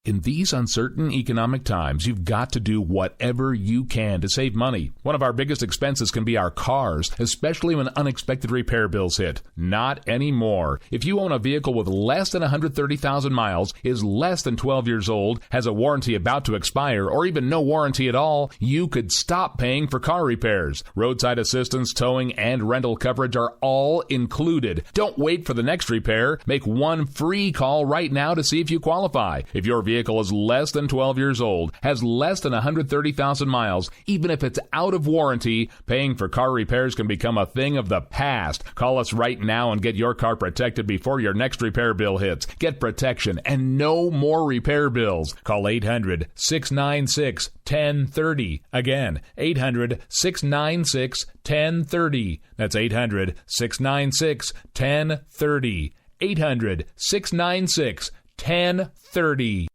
In these uncertain economic times, you've got to do whatever you can to save money. One of our biggest expenses can be our cars, especially when unexpected repair bills hit. Not anymore. If you own a vehicle with less than 130,000 miles, is less than 12 years old, has a warranty about to expire, or even no warranty at all, you could stop paying for car repairs. Roadside assistance, towing, and rental coverage are all included. Don't wait for the next repair. Make one free call right now to see if you qualify. If your vehicle is less than 12 years old, has less than 130,000 miles, even if it's out of warranty, paying for car repairs can become a thing of the past. Call us right now and get your car protected before your next repair bill hits. Get protection and no more repair bills. Call 800-696-1030. Again, 800-696-1030. That's 800-696-1030. 800-696-1030.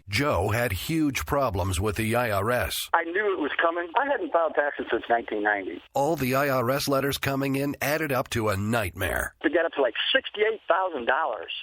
Joe had huge problems with the IRS. I knew it was coming. I hadn't filed taxes since 1990. All the IRS letters coming in added up to a nightmare. To get up to like $68,000,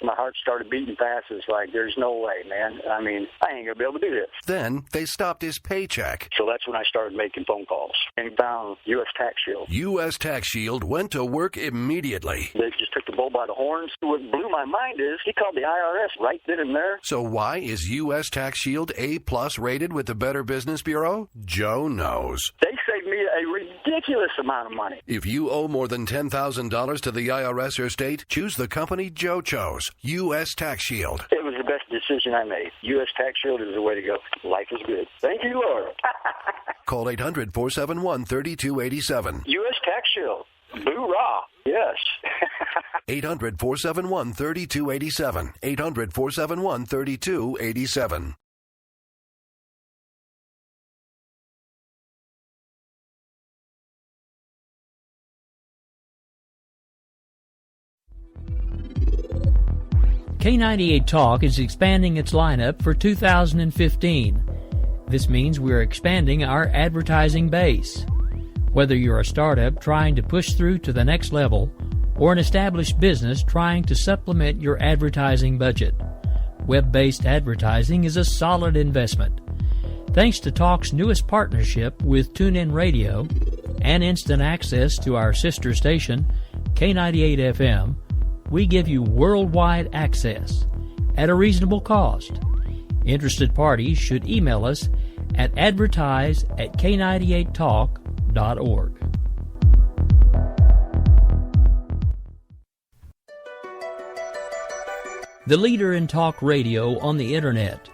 my heart started beating fast. It's like, there's no way, man. I mean, I ain't going to be able to do this. Then they stopped his paycheck. So that's when I started making phone calls and found U.S. Tax Shield. U.S. Tax Shield went to work immediately. They just took the bull by the horns. What blew my mind is he called the IRS right then and there. So why is U.S. Tax Shield A+ rated with the Better Business Bureau? Joe knows. They saved me a ridiculous amount of money. If you owe more than $10,000 to the IRS or state, choose the company Joe chose, U.S. Tax Shield. It was the best decision I made. U.S. Tax Shield is the way to go. Life is good. Thank you, Lord. Call 800-471-3287. U.S. Tax Shield. Boo-rah. Yes. 800-471-3287. 800-471-3287. K98 Talk is expanding its lineup for 2015. This means we're expanding our advertising base. Whether you're a startup trying to push through to the next level or an established business trying to supplement your advertising budget, web-based advertising is a solid investment. Thanks to Talk's newest partnership with TuneIn Radio and instant access to our sister station, K98 FM, we give you worldwide access at a reasonable cost. Interested parties should email us at advertise@k98talk.org. The leader in talk radio on the Internet,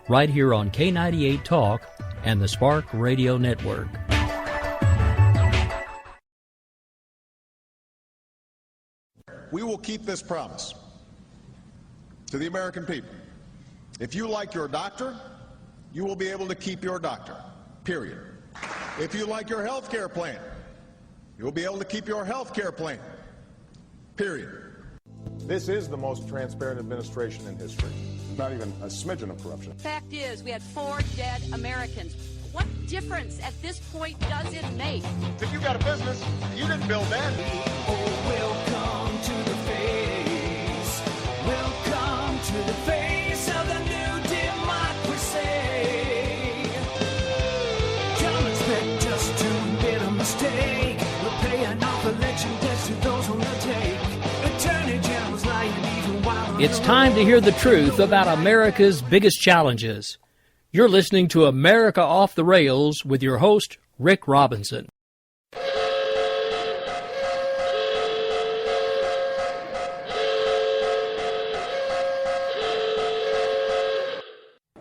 right here on K98 Talk and the Spark Radio Network. We will keep this promise to the American people. If you like your doctor, you will be able to keep your doctor, period. If you like your health care plan, you will be able to keep your health care plan, period. This is the most transparent administration in history. Not even a smidgen of corruption. Fact is, we had 4 dead Americans. What difference at this point does it make? If you got a business, you didn't build that. Oh, welcome to the face. Welcome to the face of the new democracy. Don't expect us to admit a mistake. We're paying off election debts to those on the take. Attorney General's lying even while... It's time to hear the truth about America's biggest challenges. You're listening to America Off the Rails with your host, Rick Robinson.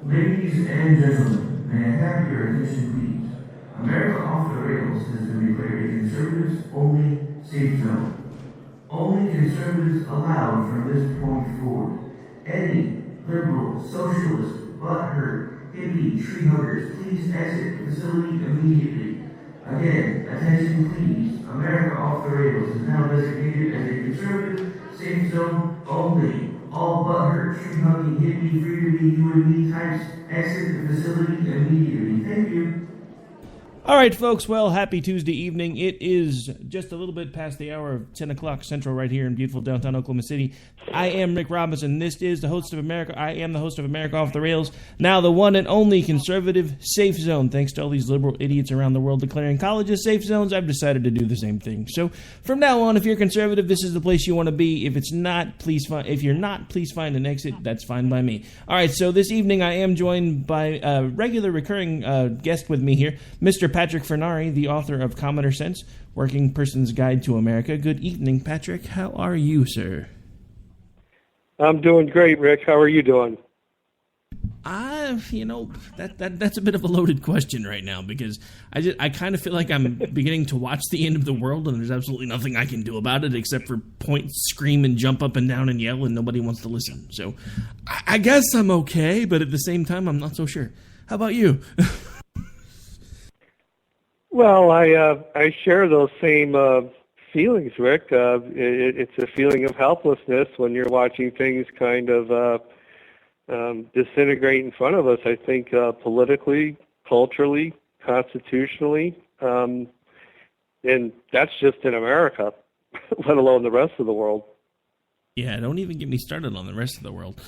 Ladies and gentlemen, may I have your attention please? America Off the Rails has been declared a conservatives-only safe zone. Only conservatives allowed from this point forward. Any liberal, socialist, butthurt, hippie, tree huggers, please exit the facility immediately. Again, attention please. America Off the Rails is now designated as a conservative safe zone only. All butthurt, tree hugging, hippie, free to be you and me types exit the facility immediately. Thank you. All right, folks. Well, happy Tuesday evening. It is just a little bit past the hour of 10 o'clock Central right here in beautiful downtown Oklahoma City. I am Rick Robinson. This is the host of America. I am the host of America Off the Rails. Now the one and only conservative safe zone. Thanks to all these liberal idiots around the world declaring colleges safe zones, I've decided to do the same thing. So from now on, if you're conservative, this is the place you want to be. If you're not, please find an exit. That's fine by me. All right, so this evening I am joined by a regular recurring guest with me here, Mr. Patrick Fernari, the author of Commoner Sense, Working Person's Guide to America. Good evening, Patrick. How are you, sir? I'm doing great, Rick. How are you doing? That's a bit of a loaded question right now because I kind of feel like I'm beginning to watch the end of the world and there's absolutely nothing I can do about it except for point, scream, and jump up and down and yell and nobody wants to listen. So I guess I'm okay, but at the same time, I'm not so sure. How about you? Well, I share those same feelings, Rick. It's a feeling of helplessness when you're watching things kind of disintegrate in front of us. I think politically, culturally, constitutionally, and that's just in America, let alone the rest of the world. Yeah, don't even get me started on the rest of the world.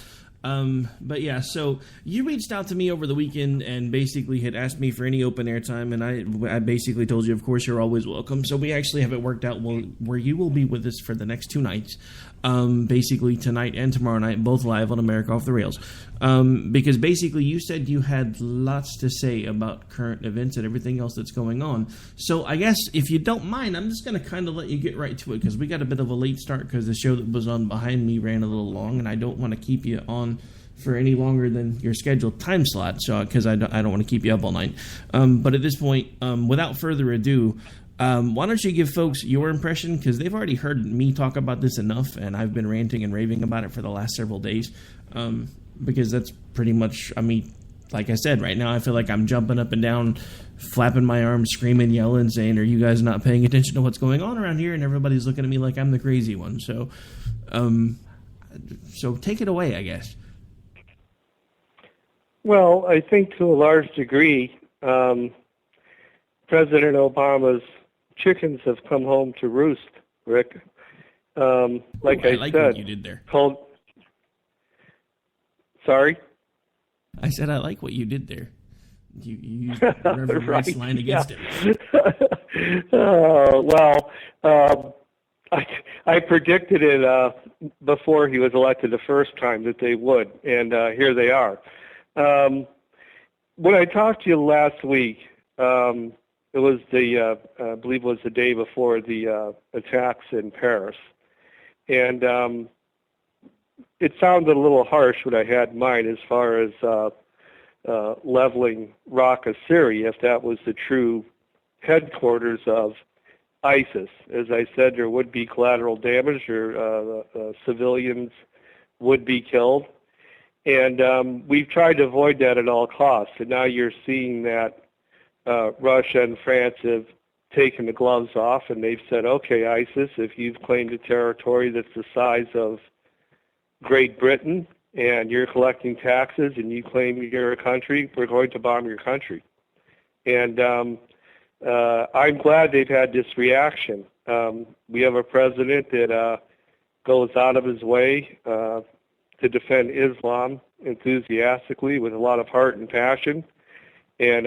But yeah, so you reached out to me over the weekend and basically had asked me for any open air time, and I basically told you, of course, you're always welcome. So we actually have it worked out where you will be with us for the next 2 nights, basically tonight and tomorrow night, both live on America Off the Rails. Because basically you said you had lots to say about current events and everything else that's going on. So I guess if you don't mind, I'm just going to kind of let you get right to it because we got a bit of a late start because the show that was on behind me ran a little long, and I don't want to keep you on for any longer than your scheduled time slot, so because I don't want to keep you up all night. But at this point, without further ado, why don't you give folks your impression, because they've already heard me talk about this enough, and I've been ranting and raving about it for the last several days, because that's pretty much, I mean, like I said, right now I feel like I'm jumping up and down, flapping my arms, screaming, yelling, saying, are you guys not paying attention to what's going on around here? And everybody's looking at me like I'm the crazy one. So take it away, I guess. Well, I think to a large degree, President Obama's chickens have come home to roost, Rick. I like said, what you did there. Sorry? I said I like what you did there. You used whatever right line against it. I predicted it before he was elected the first time that they would, and here they are. When I talked to you last week, it was I believe it was the day before the attacks in Paris, and it sounded a little harsh what I had in mind as far as leveling Raqqa, Syria, if that was the true headquarters of ISIS. As I said, there would be collateral damage, or civilians would be killed. And we've tried to avoid that at all costs. And now you're seeing that Russia and France have taken the gloves off, and they've said, okay, ISIS, if you've claimed a territory that's the size of Great Britain and you're collecting taxes and you claim you're a country, we're going to bomb your country. And I'm glad they've had this reaction. We have a president that goes out of his way to defend Islam enthusiastically with a lot of heart and passion, and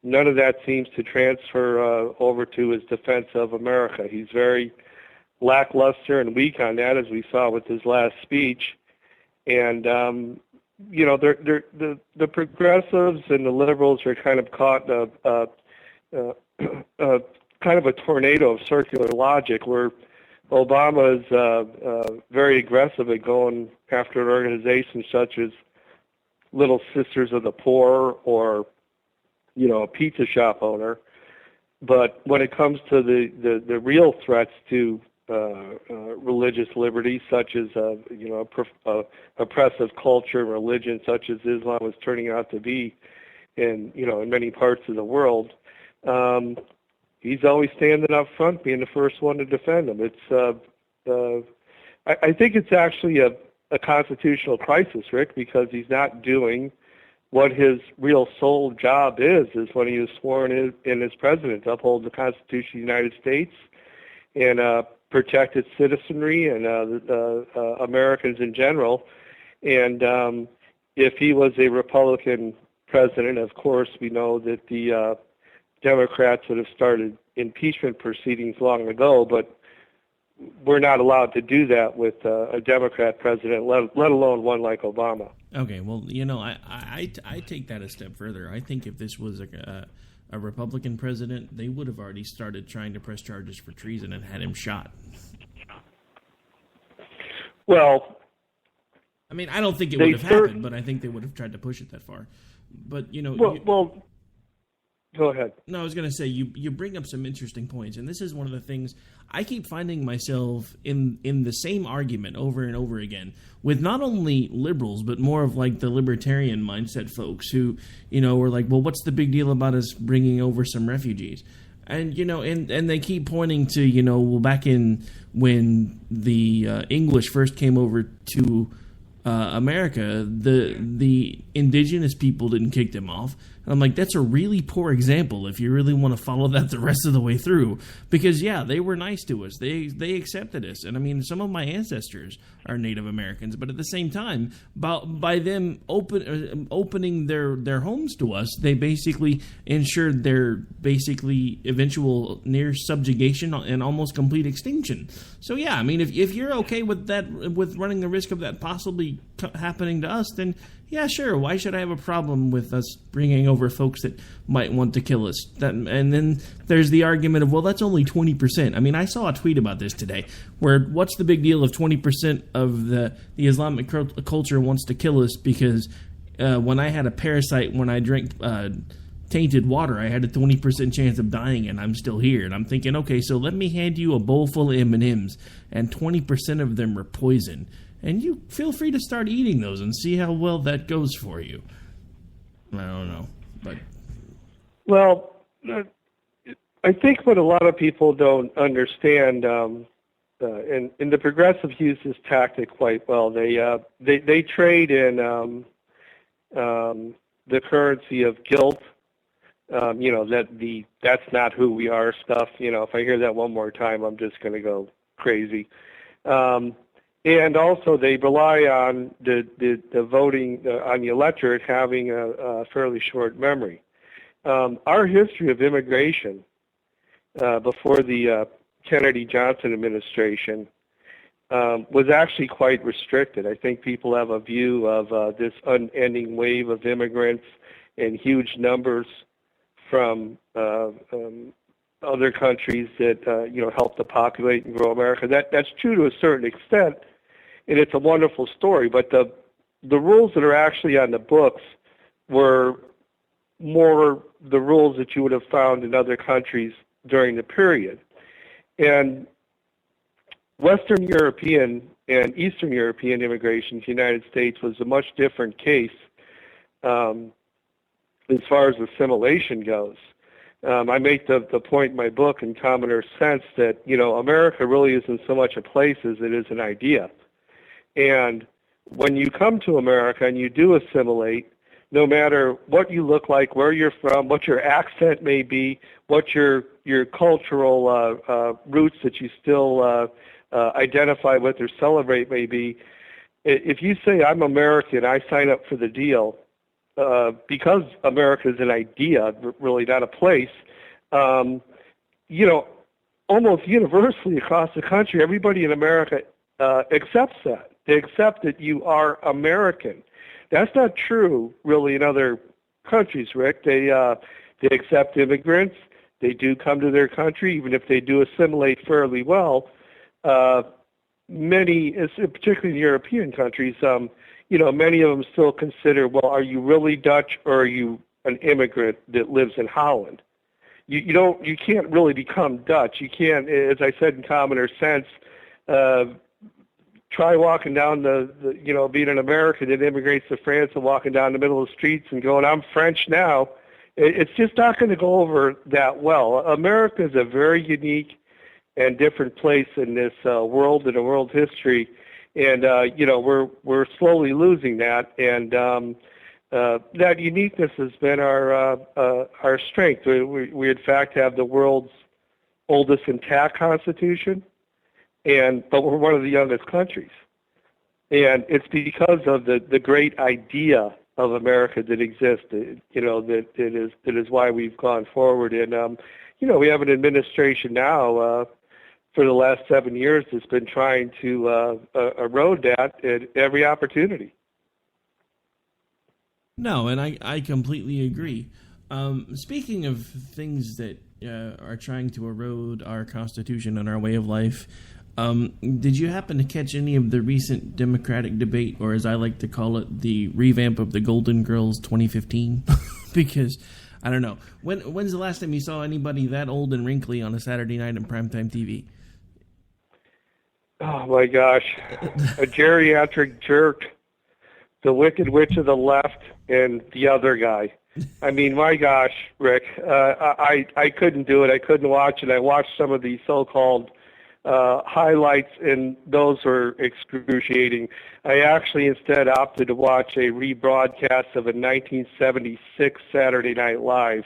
none of that seems to transfer over to his defense of America. He's very lackluster and weak on that, as we saw with his last speech. And the progressives and the liberals are kind of caught kind of a tornado of circular logic, where Obama is very aggressive at going after an organization such as Little Sisters of the Poor, or a pizza shop owner. But when it comes to the real threats to religious liberty, such as oppressive culture and religion, such as Islam is turning out to be in many parts of the world, he's always standing up front, being the first one to defend them. It's I think it's actually a constitutional crisis, Rick, because he's not doing what his real sole job is when he was sworn in as president, to uphold the Constitution of the United States and protect its citizenry and Americans in general. And if he was a Republican president, of course, we know that the Democrats would have started impeachment proceedings long ago, but we're not allowed to do that with a Democrat president, let alone one like Obama. Okay, well, I take that a step further. I think if this was a Republican president, they would have already started trying to press charges for treason and had him shot. Well, I mean, I don't think it would have happened, but I think they would have tried to push it that far. But, Well, go ahead. No, I was going to say, you bring up some interesting points, and this is one of the things I keep finding myself in the same argument over and over again with not only liberals, but more of like the libertarian mindset folks who, are like, well, what's the big deal about us bringing over some refugees? And, and they keep pointing to, well, back in when the English first came over to America, the indigenous people didn't kick them off. And I'm like, that's a really poor example if you really want to follow that the rest of the way through. Because, yeah, they were nice to us. They accepted us. And, I mean, some of my ancestors are Native Americans. But at the same time, by them opening their homes to us, they basically ensured their basically eventual near subjugation and almost complete extinction. So, yeah, I mean, if you're okay with that, with running the risk of that possibly happening to us, then yeah, sure. Why should I have a problem with us bringing over folks that might want to kill us? And then there's the argument of, well, that's only 20%. I mean, I saw a tweet about this today where what's the big deal if 20% of the Islamic culture wants to kill us because when I had a parasite, when I drank tainted water, I had a 20% chance of dying and I'm still here. And I'm thinking, okay, so let me hand you a bowl full of M&Ms and 20% of them are poison. And you feel free to start eating those and see how well that goes for you. I don't know, but well, I think what a lot of people don't understand, and the progressives use this tactic quite well. They trade in the currency of guilt. That's not who we are stuff. If I hear that one more time, I'm just going to go crazy. And also, they rely on the voting on the electorate having a fairly short memory. Our history of immigration before the Kennedy-Johnson administration was actually quite restricted. I think people have a view of this unending wave of immigrants and huge numbers from other countries that helped to populate and grow America. That's true to a certain extent. And it's a wonderful story, but the rules that are actually on the books were more the rules that you would have found in other countries during the period. And Western European and Eastern European immigration to the United States was a much different case as far as assimilation goes. I make the point in my book, In Commoner Sense, that, America really isn't so much a place as it is an idea. And when you come to America and you do assimilate, no matter what you look like, where you're from, what your accent may be, what your cultural roots that you still identify with or celebrate may be, if you say, I'm American, I sign up for the deal, because America is an idea, really not a place, almost universally across the country, everybody in America accepts that. They accept that you are American. That's not true, really, in other countries, Rick. They accept immigrants. They do come to their country, even if they do assimilate fairly well. Many, particularly in European countries, many of them still consider, well, are you really Dutch or are you an immigrant that lives in Holland? You can't really become Dutch. You can't, as I said in Commoner Sense, try walking down being an American that immigrates to France and walking down the middle of the streets and going, I'm French now. It's just not going to go over that well. America is a very unique and different place in this world, in a world history. And, we're slowly losing that. And that uniqueness has been our strength. We in fact have the world's oldest intact constitution, but we're one of the youngest countries. And it's because of the great idea of America that exists, that is why we've gone forward. And, we have an administration now for the last 7 years that's been trying to erode that at every opportunity. No, and I completely agree. Speaking of things that are trying to erode our Constitution and our way of life, did you happen to catch any of the recent Democratic debate, or as I like to call it, the revamp of the Golden Girls 2015? Because, I don't know. When's the last time you saw anybody that old and wrinkly on a Saturday night on primetime TV? Oh, my gosh. A geriatric jerk, the Wicked Witch of the left, and the other guy. I mean, my gosh, Rick, I couldn't do it. I couldn't watch it. I watched some of the so-called highlights, and those were excruciating. I actually instead opted to watch a rebroadcast of a 1976 Saturday Night Live.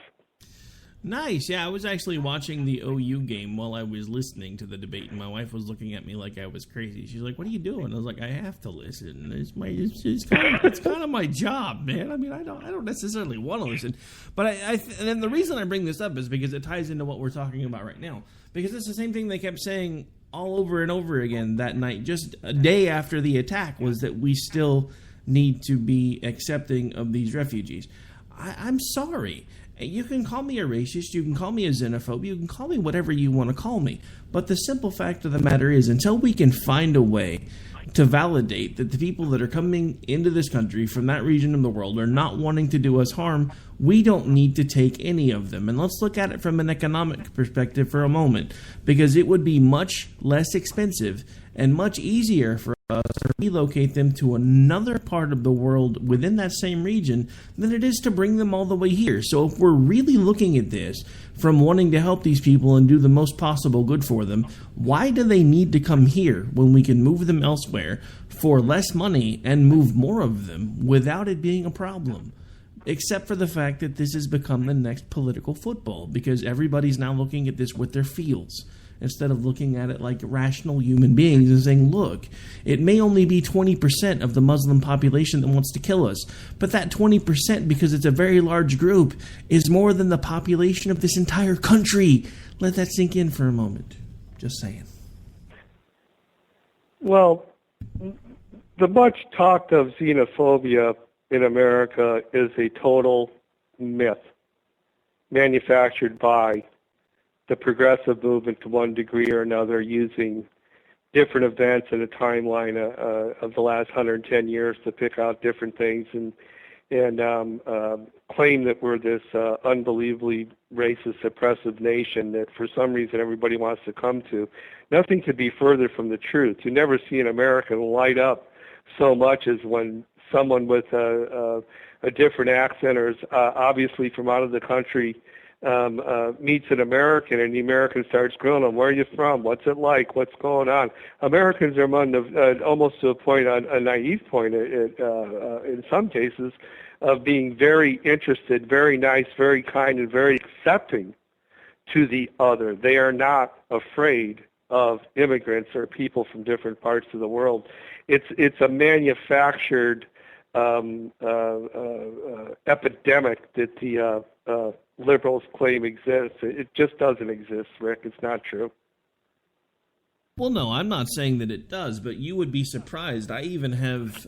Nice. Yeah, I was actually watching the OU game while I was listening to the debate, and my wife was looking at me like I was crazy. She's like, "What are you doing?" I was like, "I have to listen. It's kind of my job, man. I mean, I don't necessarily want to listen, but and then the reason I bring this up is because it ties into what we're talking about right now. Because it's the same thing they kept saying all over and over again that night, just a day after the attack, was that we still need to be accepting of these refugees. I'm sorry. You can call me a racist, you can call me a xenophobe, you can call me whatever you want to call me. But the simple fact of the matter is, until we can find a way to validate that the people that are coming into this country from that region of the world are not wanting to do us harm, we don't need to take any of them. And let's look at it from an economic perspective for a moment, because it would be much less expensive and much easier for us to relocate them to another part of the world within that same region than it is to bring them all the way here. So if we're really looking at this from wanting to help these people and do the most possible good for them, why do they need to come here when we can move them elsewhere for less money and move more of them without it being a problem? Except for the fact that this has become the next political football, because everybody's now looking at this with their feels, instead of looking at it like rational human beings and saying, look, it may only be 20% of the Muslim population that wants to kill us, but that 20%, because it's a very large group, is more than the population of this entire country. Let that sink in for a moment. Just saying. Well, the much talked of xenophobia in America is a total myth manufactured by the progressive movement to one degree or another, using different events in a timeline of the last 110 years to pick out different things and claim that we're this unbelievably racist, oppressive nation that for some reason everybody wants to come to. Nothing could be further from the truth. You never see an American light up so much as when someone with a different accent or is obviously from out of the country meets an American, and the American starts grilling them. Where are you from? What's it like? What's going on? Americans are among the, almost to a point, a naive point in some cases, of being very interested, very nice, very kind, and very accepting to the other. They are not afraid of immigrants or people from different parts of the world. It's a manufactured epidemic that the liberals claim exists. It just doesn't exist, Rick. It's not true. Well, no, I'm not saying that it does, but you would be surprised. I even have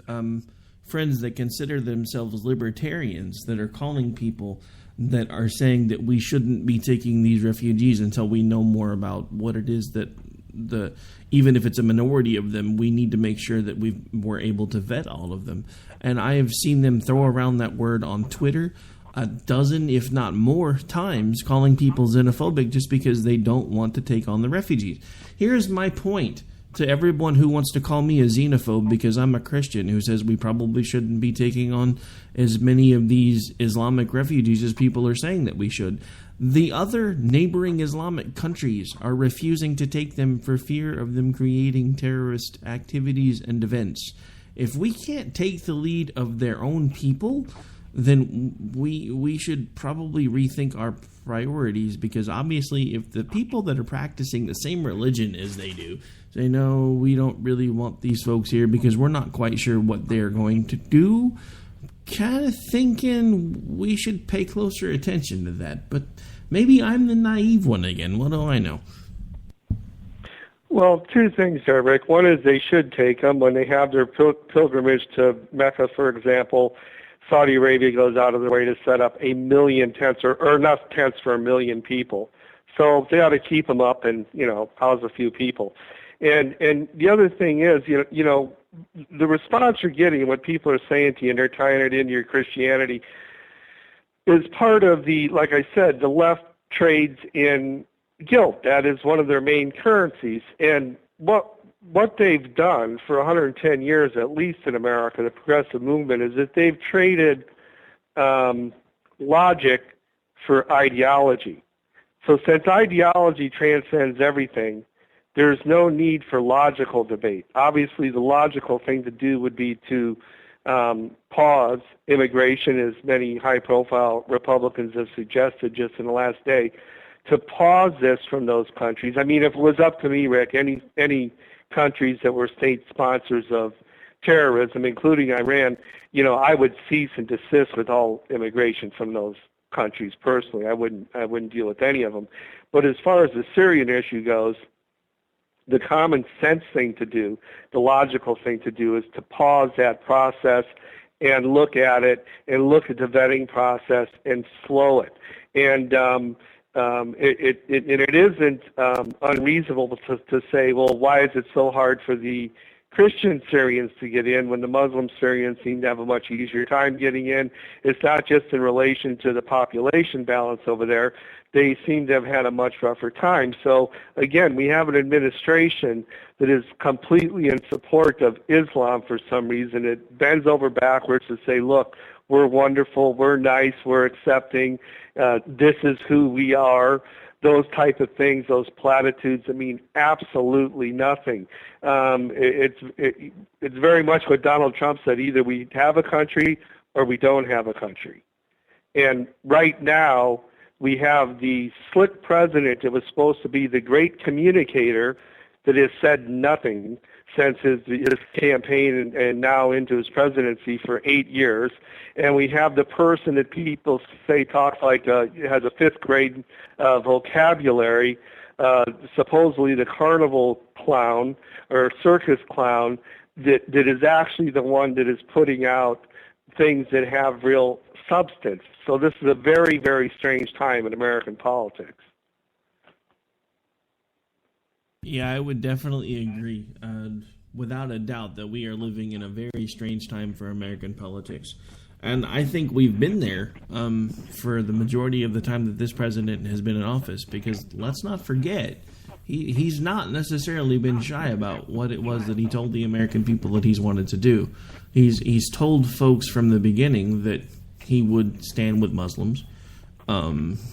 friends that consider themselves libertarians that are calling people that are saying that we shouldn't be taking these refugees until we know more about what it is that even if it's a minority of them, we need to make sure that we're able to vet all of them. And I have seen them throw around that word on Twitter a dozen, if not more, times, calling people xenophobic just because they don't want to take on the refugees. Here's my point to everyone who wants to call me a xenophobe because I'm a Christian who says we probably shouldn't be taking on as many of these Islamic refugees as people are saying that we should. The other neighboring Islamic countries are refusing to take them for fear of them creating terrorist activities and events. If we can't take the lead of their own people then we should probably rethink our priorities, because obviously if the people that are practicing the same religion as they do say, no, we don't really want these folks here because we're not quite sure what they're going to do, kind of thinking we should pay closer attention to that. But maybe I'm the naive one again. What do I know? Well, two things there, Rick. One is they should take them when they have their pilgrimage to Mecca, for example. Saudi Arabia goes out of their way to set up 1 million tents, or enough tents for 1 million people. So they ought to keep them up and, house a few people. And the other thing is, the response you're getting, what people are saying to you, and they're tying it into your Christianity, is part of the, like I said, the left trades in guilt. That is one of their main currencies. And what they've done for 110 years, at least in America, the progressive movement, is that they've traded logic for ideology. So since ideology transcends everything, there's no need for logical debate. Obviously, the logical thing to do would be to pause immigration, as many high-profile Republicans have suggested just in the last day, to pause this from those countries. I mean, if it was up to me, Rick, any countries that were state sponsors of terrorism, including Iran, I would cease and desist with all immigration from those countries personally. I wouldn't deal with any of them. But as far as the Syrian issue goes, the common sense thing to do, the logical thing to do, is to pause that process and look at it and look at the vetting process and slow it. And it isn't unreasonable to say, well, why is it so hard for the Christian Syrians to get in when the Muslim Syrians seem to have a much easier time getting in? It's not just in relation to the population balance over there. They seem to have had a much rougher time. So, again, we have an administration that is completely in support of Islam for some reason. It bends over backwards to say, look, we're wonderful, we're nice, we're accepting, this is who we are. Those type of things, those platitudes that mean absolutely nothing. It's very much what Donald Trump said: either we have a country or we don't have a country. And right now, we have the slick president that was supposed to be the great communicator that has said nothing since his campaign and now into his presidency for 8 years. And we have the person that people say talks like has a fifth grade vocabulary, supposedly the carnival clown or circus clown, that is actually the one that is putting out things that have real substance. So this is a very, very strange time in American politics. Yeah, I would definitely agree, without a doubt, that we are living in a very strange time for American politics. And I think we've been there for the majority of the time that this president has been in office, because let's not forget, he's not necessarily been shy about what it was that he told the American people that he's wanted to do. He's told folks from the beginning that he would stand with Muslims.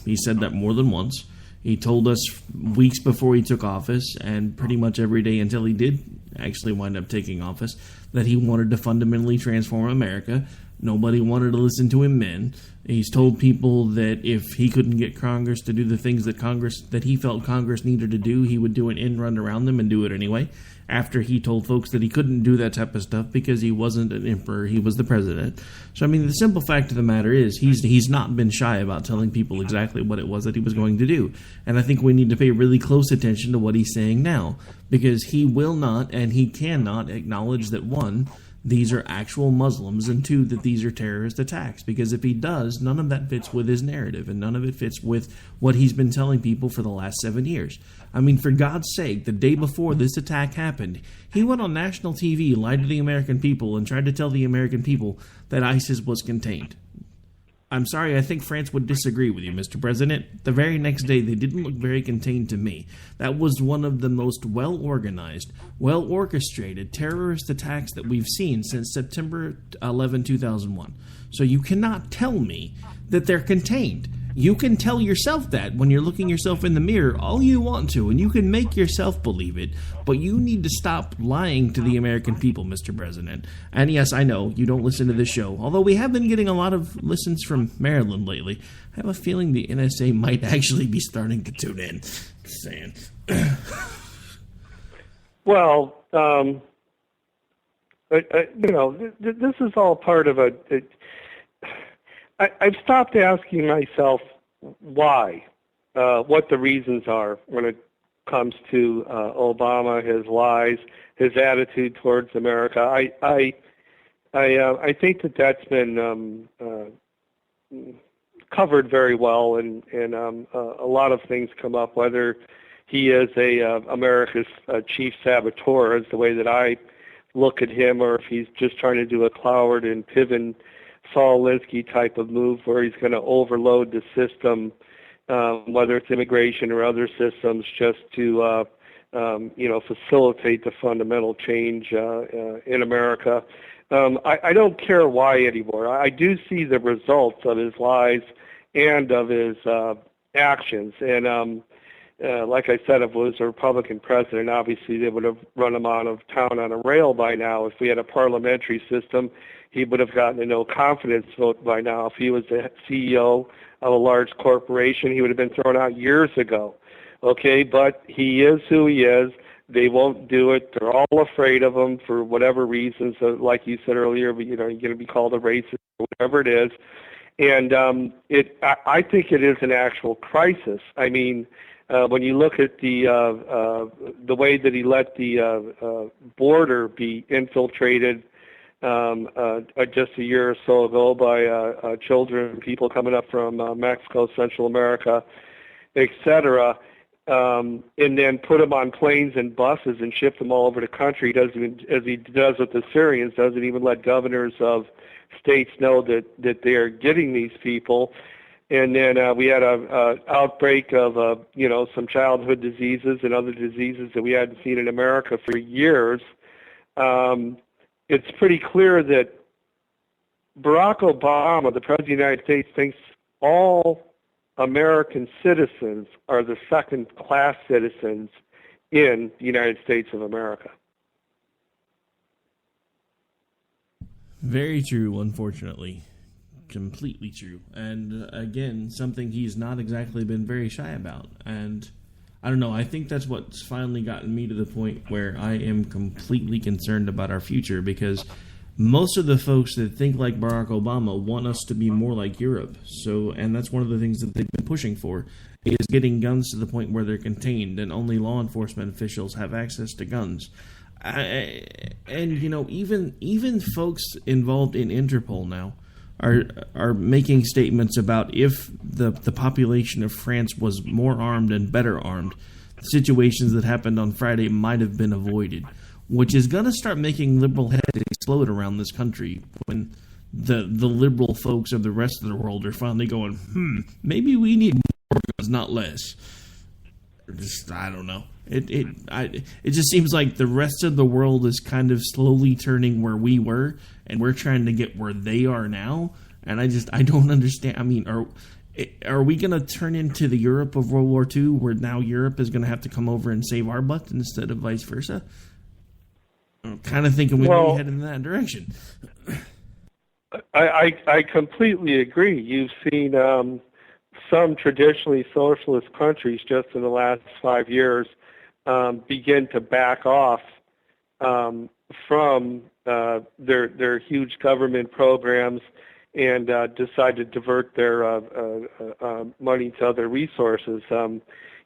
He said that more than once. He told us weeks before he took office, and pretty much every day until he did actually wind up taking office, that he wanted to fundamentally transform America. Nobody wanted to listen to him then. He's told people that if he couldn't get Congress to do the things that he felt Congress needed to do, he would do an end run around them and do it anyway. After he told folks that he couldn't do that type of stuff because he wasn't an emperor, he was the president. So, I mean, the simple fact of the matter is he's not been shy about telling people exactly what it was that he was going to do. And I think we need to pay really close attention to what he's saying now, because he will not and he cannot acknowledge that, one, these are actual Muslims, and two, that these are terrorist attacks. Because if he does, none of that fits with his narrative, and none of it fits with what he's been telling people for the last 7 years. I mean, for God's sake, the day before this attack happened, he went on national TV, lied to the American people, and tried to tell the American people that ISIS was contained. I'm sorry, I think France would disagree with you, Mr. President. The very next day, they didn't look very contained to me. That was one of the most well-organized, well-orchestrated terrorist attacks that we've seen since September 11, 2001. So you cannot tell me that they're contained. You can tell yourself that when you're looking yourself in the mirror all you want to, and you can make yourself believe it, but you need to stop lying to the American people, Mr. President. And yes, I know, you don't listen to this show, although we have been getting a lot of listens from Maryland lately. I have a feeling the NSA might actually be starting to tune in. Just saying. Well, this is all part of I've stopped asking myself why, what the reasons are when it comes to Obama, his lies, his attitude towards America. I think that's been covered very well, and a lot of things come up, whether he is America's chief saboteur, is the way that I look at him, or if he's just trying to do a Cloward and Piven, Saul Alinsky type of move where he's going to overload the system, whether it's immigration or other systems, just to facilitate the fundamental change in America. I don't care why anymore. I do see the results of his lies and of his actions. And like I said, if it was a Republican president, obviously they would have run him out of town on a rail by now. If we had a parliamentary system, he would have gotten a no confidence vote by now. If he was the CEO of a large corporation, he would have been thrown out years ago. Okay, but he is who he is. They won't do it. They're all afraid of him for whatever reasons. So like you said earlier, you're going to be called a racist or whatever it is. And I think it is an actual crisis. I mean, when you look at the way that he let the border be infiltrated just a year or so ago by children, people coming up from Mexico, Central America, etc., and then put them on planes and buses and ship them all over the country, as he does with the Syrians, doesn't even let governors of states know that they are getting these people. And then we had a outbreak of some childhood diseases and other diseases that we hadn't seen in America for years. It's pretty clear that Barack Obama, the President of the United States, thinks all American citizens are the second-class citizens in the United States of America. Very true, unfortunately. Completely true. And again, something he's not exactly been very shy about. And I don't know, I think that's what's finally gotten me to the point where I am completely concerned about our future, because most of the folks that think like Barack Obama want us to be more like Europe. So, and that's one of the things that they've been pushing for, is getting guns to the point where they're contained and only law enforcement officials have access to guns. And even folks involved in Interpol now are making statements about if the population of France was more armed and better armed, situations that happened on Friday might have been avoided, which is going to start making liberal heads explode around this country when the liberal folks of the rest of the world are finally going, maybe we need more guns, not less. I don't know. It just seems like the rest of the world is kind of slowly turning where we were, and we're trying to get where they are now. And I don't understand. I mean, are we going to turn into the Europe of World War II, where now Europe is going to have to come over and save our butt instead of vice versa? I'm kind of thinking we may head in that direction. I completely agree. You've seen some traditionally socialist countries just in the last 5 years begin to back off from their huge government programs and decide to divert their money to other resources. As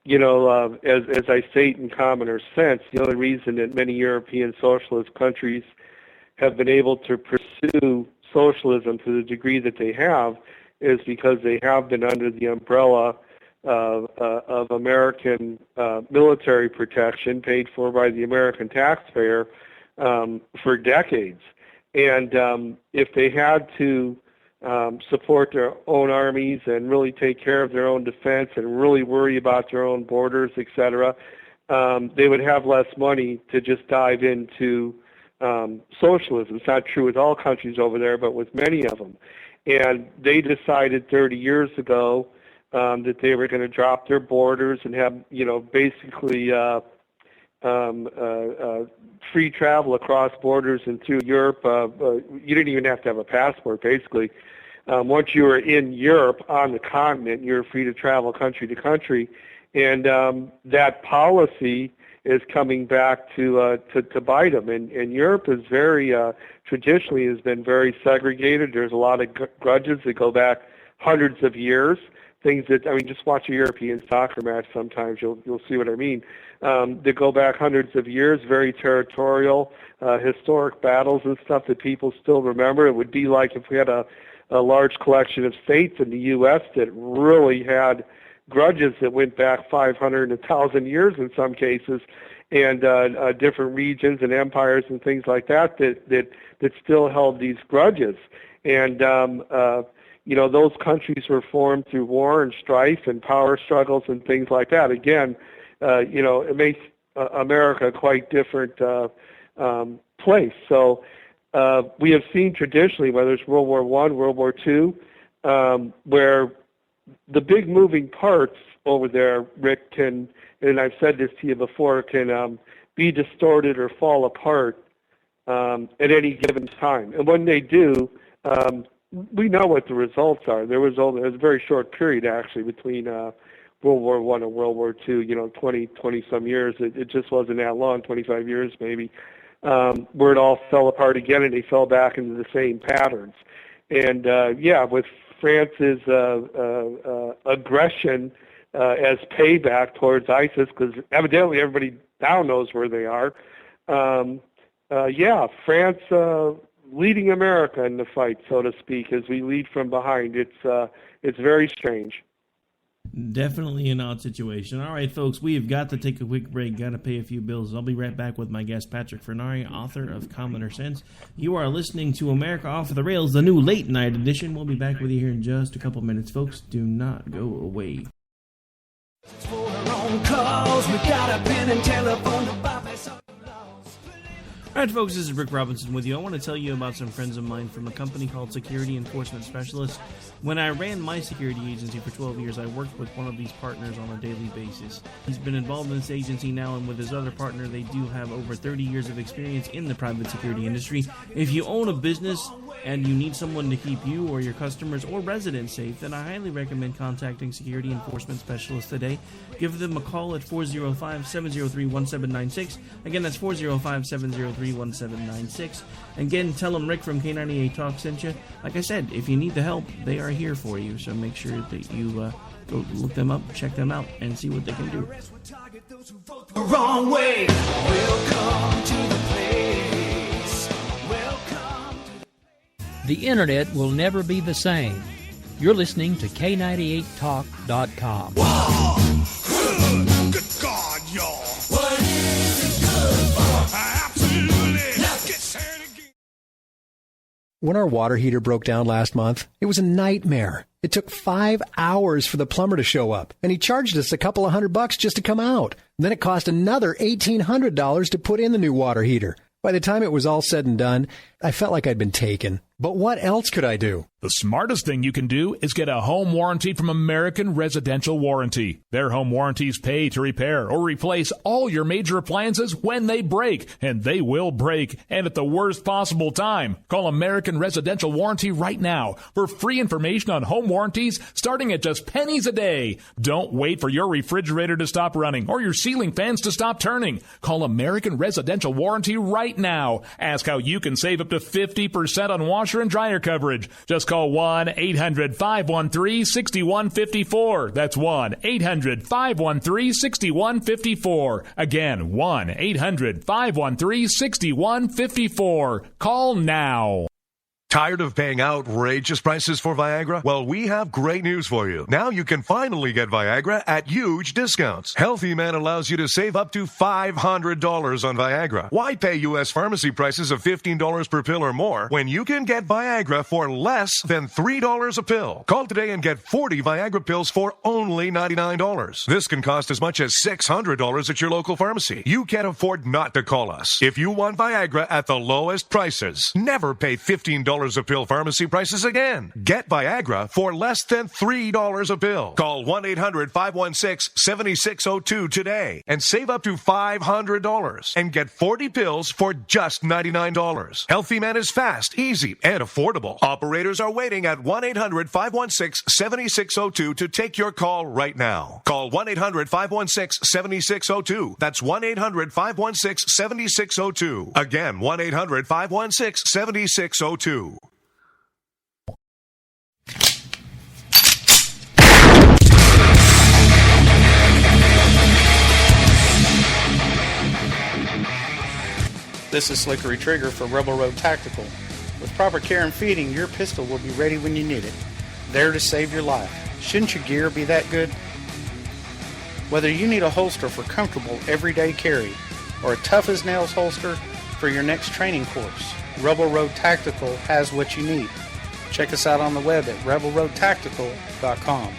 I state in commoner sense, the only reason that many European socialist countries have been able to pursue socialism to the degree that they have is because they have been under the umbrella of American military protection paid for by the American taxpayer for decades. And if they had to support their own armies and really take care of their own defense and really worry about their own borders, etc., they would have less money to just dive into socialism. It's not true with all countries over there, but with many of them. And they decided 30 years ago that they were going to drop their borders and have, basically free travel across borders and through Europe. You didn't even have to have a passport, basically. Once you were in Europe on the continent, you're free to travel country to country. And that policy is coming back to bite them. And Europe is very, traditionally has been very segregated. There's a lot of grudges that go back hundreds of years. Things that, just watch a European soccer match sometimes, you'll see what I mean. That go back hundreds of years, very territorial, historic battles and stuff that people still remember. It would be like if we had a large collection of states in the U.S. that really had grudges that went back 500 and 1,000 years in some cases, and different regions and empires and things like that still held these grudges. And those countries were formed through war and strife and power struggles and things like that. Again, it makes America a quite different place. So we have seen traditionally, whether it's World War I, World War II, where the big moving parts over there, Rick, can, and I've said this to you before, can be distorted or fall apart at any given time. And when they do, we know what the results are. There was a very short period, actually, between World War I and World War II, 20-some years. It just wasn't that long, 25 years maybe, where it all fell apart again and they fell back into the same patterns. And, with France's aggression as payback towards ISIS, because evidently everybody now knows where they are, France leading America in the fight, so to speak, as we lead from behind. It's very strange. Definitely an odd situation. All right, folks, we have got to take a quick break, got to pay a few bills. I'll be right back with my guest, Patrick Furnari, author of Commoner Sense. You are listening to America Off the Rails, the new late night edition. We'll be back with you here in just a couple minutes, folks. Do not go away. For our own cause, we got a pen and telephone to bypass all the laws. All right, folks, this is Rick Robinson with you. I want to tell you about some friends of mine from a company called Security Enforcement Specialists. When I ran my security agency for 12 years, I worked with one of these partners on a daily basis. He's been involved in this agency now, and with his other partner, they do have over 30 years of experience in the private security industry. If you own a business and you need someone to keep you or your customers or residents safe, then I highly recommend contacting Security Enforcement Specialists today. Give them a call at 405-703-1796. Again, that's 405-703-1796. Again, tell them Rick from K98 Talk sent you. Like I said, if you need the help, they are here for you. So make sure that you go look them up, check them out, and see what they can do. The wrong way. Welcome to the place. Welcome to The internet will never be the same. You're listening to K98Talk.com. Wow. Good God, y'all. What is it good for? Absolutely. Let's get started again. When our water heater broke down last month, it was a nightmare. It took 5 hours for the plumber to show up, and he charged us a couple of $100 just to come out. And then it cost another $1,800 to put in the new water heater. By the time it was all said and done, I felt like I'd been taken. But what else could I do? The smartest thing you can do is get a home warranty from American Residential Warranty. Their home warranties pay to repair or replace all your major appliances when they break, and they will break, and at the worst possible time. Call American Residential Warranty right now for free information on home warranties starting at just pennies a day. Don't wait for your refrigerator to stop running or your ceiling fans to stop turning. Call American Residential Warranty right now. Ask how you can save up to 50% on washer and dryer coverage. Just call 1-800-513-6154. That's 1-800-513-6154. Again, 1-800-513-6154. Call now. Tired of paying outrageous prices for Viagra? Well, we have great news for you. Now you can finally get Viagra at huge discounts. Healthy Man allows you to save up to $500 on Viagra. Why pay U.S. pharmacy prices of $15 per pill or more when you can get Viagra for less than $3 a pill? Call today and get 40 Viagra pills for only $99. This can cost as much as $600 at your local pharmacy. You can't afford not to call us. If you want Viagra at the lowest prices, never pay $15 $3 a pill pharmacy prices again. Get Viagra for less than $3 a pill. Call 1-800-516-7602 today and save up to $500 and get 40 pills for just $99. Healthy Man is fast, easy, and affordable. Operators are waiting at 1-800-516-7602 to take your call right now. Call 1-800-516-7602. That's 1-800-516-7602. Again, 1-800-516-7602. This is Slickery Trigger for Rebel Road Tactical. With proper care and feeding, your pistol will be ready when you need it, there to save your life. Shouldn't your gear be that good? Whether you need a holster for comfortable everyday carry or a tough-as-nails holster for your next training course, Rebel Road Tactical has what you need. Check us out on the web at rebelroadtactical.com.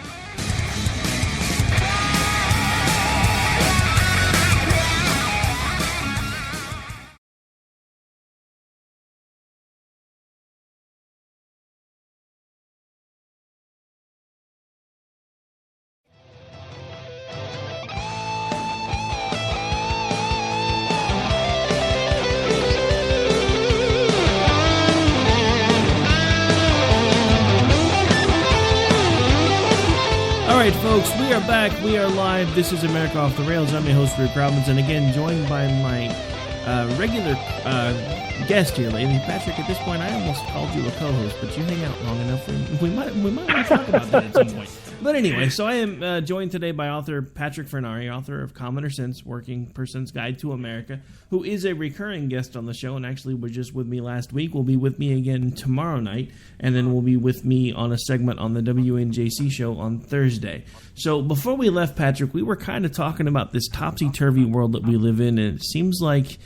All right, folks, we are back. We are live. This is America Off the Rails. I'm your host, Rick Robbins, and again, joined by my regular guest here, lady Patrick. At this point, I almost called you a co-host, but you hang out long enough. We might want to talk about that at some point. But anyway, so I am joined today by author Patrick Furnari, author of Common Sense: Working Person's Guide to America, who is a recurring guest on the show, and actually was just with me last week. Will be with me again tomorrow night, and then will be with me on a segment on the WNJC show on Thursday. So before we left, Patrick, we were kind of talking about this topsy-turvy world that we live in, and it seems like,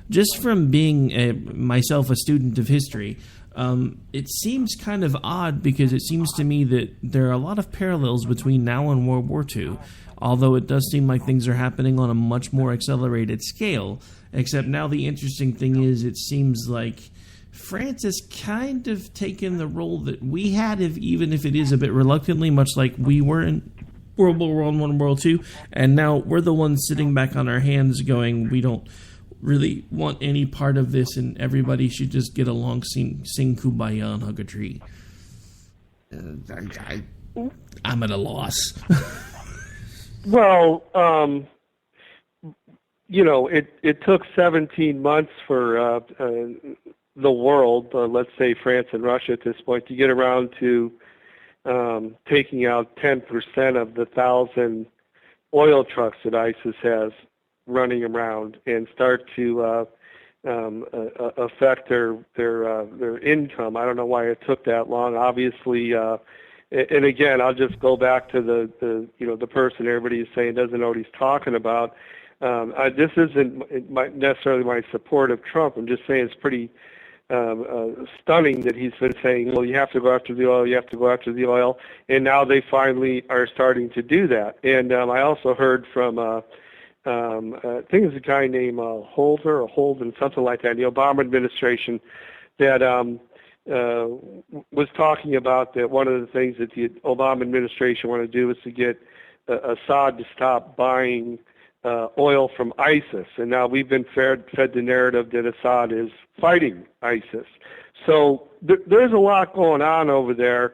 just from being myself a student of history, it seems kind of odd because it seems to me that there are a lot of parallels between now and World War II, although it does seem like things are happening on a much more accelerated scale, except now the interesting thing is it seems like France has kind of taken the role that we had, even if it is a bit reluctantly, much like we were in World War I, World II, and now we're the ones sitting back on our hands going, we don't really want any part of this, and everybody should just get along, sing Kumbaya, and hug a tree. I'm at a loss. Well, it took 17 months for the world, let's say France and Russia at this point, to get around to taking out 10% of the 1,000 oil trucks that ISIS has running around and start to affect their income. I don't know why it took that long. Obviously, and again, I'll just go back to the person everybody is saying doesn't know what he's talking about. This isn't necessarily my support of Trump. I'm just saying it's pretty stunning that he's been saying, well, you have to go after the oil, you have to go after the oil, and now they finally are starting to do that. And I also heard from I think it's a guy named Holden, something like that, the Obama administration, that was talking about that one of the things that the Obama administration wanted to do is to get Assad to stop buying oil from ISIS. And now we've been fed the narrative that Assad is fighting ISIS. So there's a lot going on over there.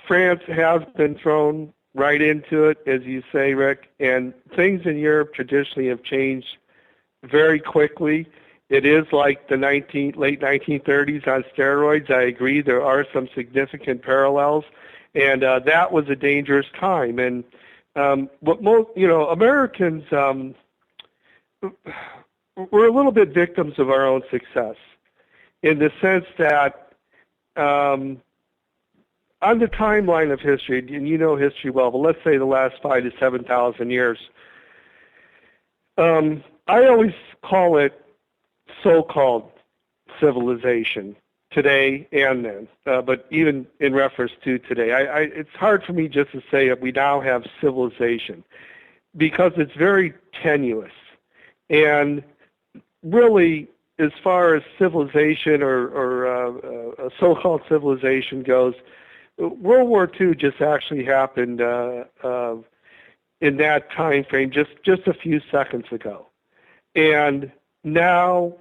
France has been thrown right into it, as you say, Rick, and things in Europe traditionally have changed very quickly. It is like the late 1930s on steroids. I agree, there are some significant parallels, and that was a dangerous time. And what most, Americans, we're a little bit victims of our own success, in the sense that on the timeline of history, and you know history well, but let's say the last 5,000 to 7,000 years, I always call it so-called civilization today and then, but even in reference to today. It's hard for me just to say that we now have civilization, because it's very tenuous. And really, as far as civilization or a so-called civilization goes, World War II just actually happened in that time frame just a few seconds ago. And now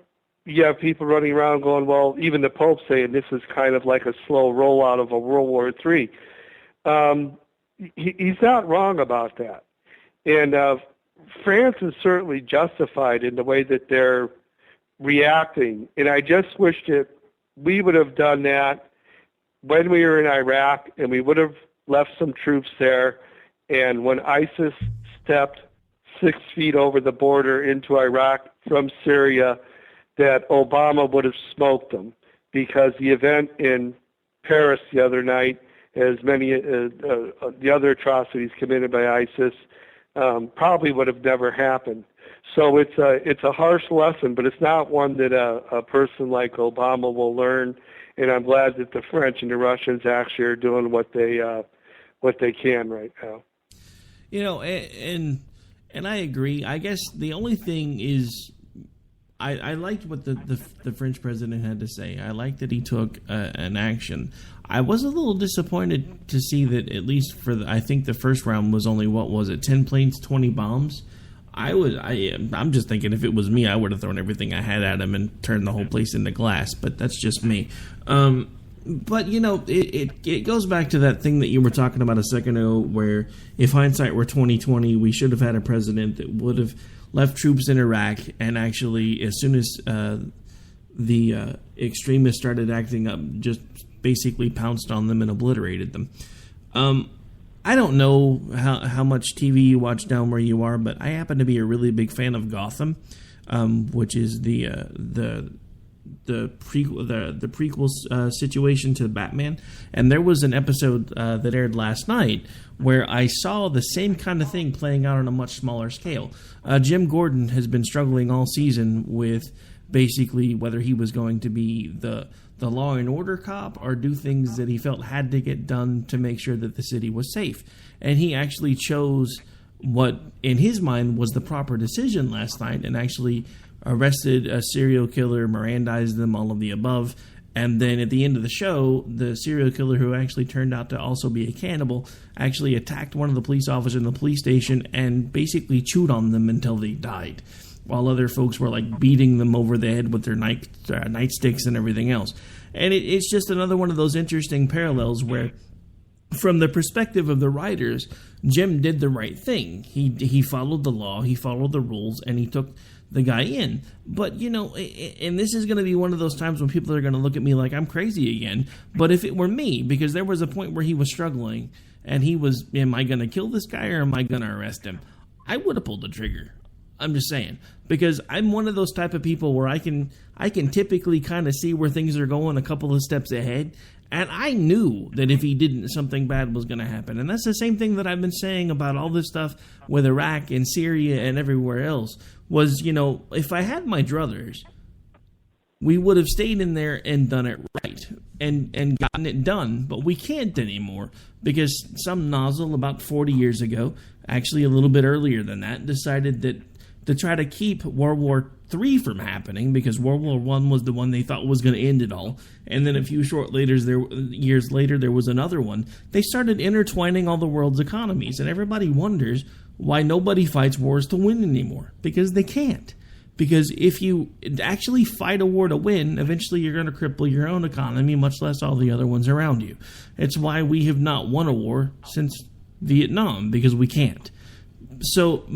you have people running around going, well, even the Pope saying this is kind of like a slow rollout of a World War III. He's not wrong about that. And France is certainly justified in the way that they're reacting. And I just wish that we would have done that when we were in Iraq, and we would have left some troops there. And when ISIS stepped 6 feet over the border into Iraq from Syria, that Obama would have smoked them, because the event in Paris the other night, as many the other atrocities committed by ISIS, probably would have never happened. So it's a harsh lesson, but it's not one that a person like Obama will learn. And I'm glad that the French and the Russians actually are doing what they can right now. You know, and I agree. I guess the only thing is, I liked what the French president had to say. I liked that he took an action. I was a little disappointed to see that, at least I think the first round was only, 10 planes, 20 bombs. I'm just thinking, if it was me, I would have thrown everything I had at him and turned the whole place into glass. But that's just me. But, you know, it goes back to that thing that you were talking about a second ago, where if hindsight were 20/20, we should have had a president that would have left troops in Iraq, and actually, as soon as the extremists started acting up, just basically pounced on them and obliterated them. I don't know how much TV you watch down where you are, but I happen to be a really big fan of Gotham, which is the prequel situation to Batman. And there was an episode that aired last night where I saw the same kind of thing playing out on a much smaller scale. Jim Gordon has been struggling all season with basically whether he was going to be the law and order cop or do things that he felt had to get done to make sure that the city was safe. And he actually chose what, in his mind, was the proper decision last night, and actually arrested a serial killer, Mirandized them, all of the above. And then at the end of the show, the serial killer, who actually turned out to also be a cannibal, actually attacked one of the police officers in the police station and basically chewed on them until they died, while other folks were like beating them over the head with their nightsticks and everything else. And it's just another one of those interesting parallels where, from the perspective of the writers, Jim did the right thing. He followed the law, he followed the rules, and he took the guy in. But, you know, and this is going to be one of those times when people are going to look at me like I'm crazy again. But if it were me, because there was a point where he was struggling, and he was, am I going to kill this guy or am I going to arrest him? I would have pulled the trigger. I'm just saying, because I'm one of those type of people where I can typically kind of see where things are going a couple of steps ahead, and I knew that if he didn't, something bad was going to happen. And that's the same thing that I've been saying about all this stuff with Iraq and Syria and everywhere else, was, you know, if I had my druthers, we would have stayed in there and done it right and gotten it done. But we can't anymore, because some nozzle about 40 years ago, actually a little bit earlier than that, decided that to try to keep World War III from happening, because World War I was the one they thought was going to end it all, and then a few years later there was another one. They started intertwining all the world's economies, and everybody wonders why nobody fights wars to win anymore, because they can't. Because if you actually fight a war to win, eventually you're going to cripple your own economy, much less all the other ones around you. It's why we have not won a war since Vietnam, because we can't. So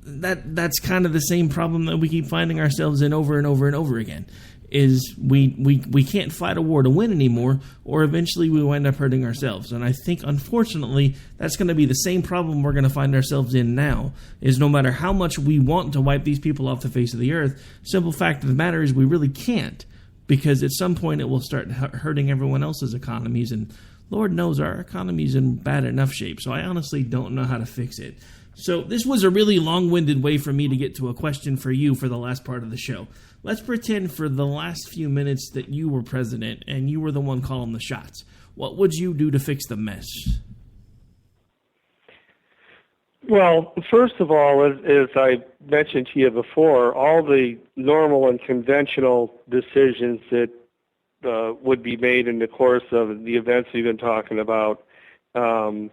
that's kind of the same problem that we keep finding ourselves in over and over and over again, is we can't fight a war to win anymore, or eventually we wind up hurting ourselves. And I think, unfortunately, that's going to be the same problem we're going to find ourselves in now, is no matter how much we want to wipe these people off the face of the earth, simple fact of the matter is we really can't, because at some point it will start hurting everyone else's economies, and Lord knows our economy's in bad enough shape, so I honestly don't know how to fix it. So this was a really long-winded way for me to get to a question for you for the last part of the show. Let's pretend for the last few minutes that you were president and you were the one calling the shots. What would you do to fix the mess? Well, first of all, as I mentioned to you before, all the normal and conventional decisions that would be made in the course of the events we've been talking about don't